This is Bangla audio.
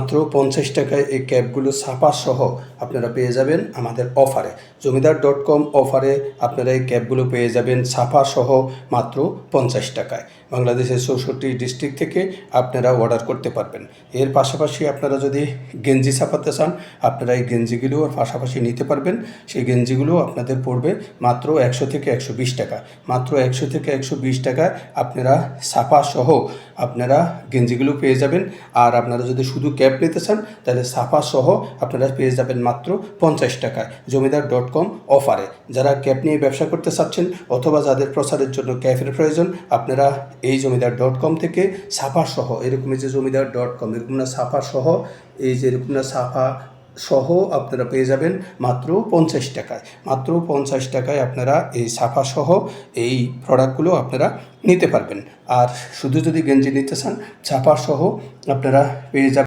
মাত্র 50 টাকায় এই ক্যাপগুলো ছাপা সহ আপনারা পেয়ে যাবেন আমাদের অফারে। জমিদার.com অফারে আপনারা এই ক্যাপগুলো পেয়ে যাবেন ছাপা সহ মাত্র 50 টাকায়। বাংলাদেশের 64 ডিস্ট্রিক্ট থেকে আপনারা অর্ডার করতে পারবেন। এর পাশাপাশি আপনারা যদি গেঞ্জি ছাপাতে চান, আপনারা এই গেঞ্জিগুলোও পাশাপাশি নিতে পারবেন। সেই গেঞ্জিগুলো আপনাদের পড়বে মাত্র 100 থেকে 120 টাকা। মাত্র 100 থেকে 120 টাকায় আপনারা ছাপা সহ আপনারা গেঞ্জিগুলো পেয়ে যাবেন। আর আপনারা যদি শুধু ক্যাপ নিতে চান তাহলে ছাপা সহ আপনারা পেয়ে যাবেন মাত্র 50 টাকায় জমিদার.com অফারে। যারা ক্যাপ নিয়ে ব্যবসা করতে চাচ্ছেন অথবা যাদের প্রচারের জন্য ক্যাপের প্রয়োজন, আপনারা এই জমিদার.com থেকে ছাপা সহ, এরকম যে জমিদার.com এরকম না ছাপা সহ, এই যে এরকম না ছাপা সহ আপনারা পেয়ে যাবেন মাত্র 50 টাকায়। মাত্র 50 টাকায় আপনারা এই ছাপা সহ এই প্রোডাক্টগুলো আপনারা নিতে পারবেন। আর শুধু যদি গেঞ্জি নিতে চান ছাপা সহ আপনারা পেয়ে যাবেন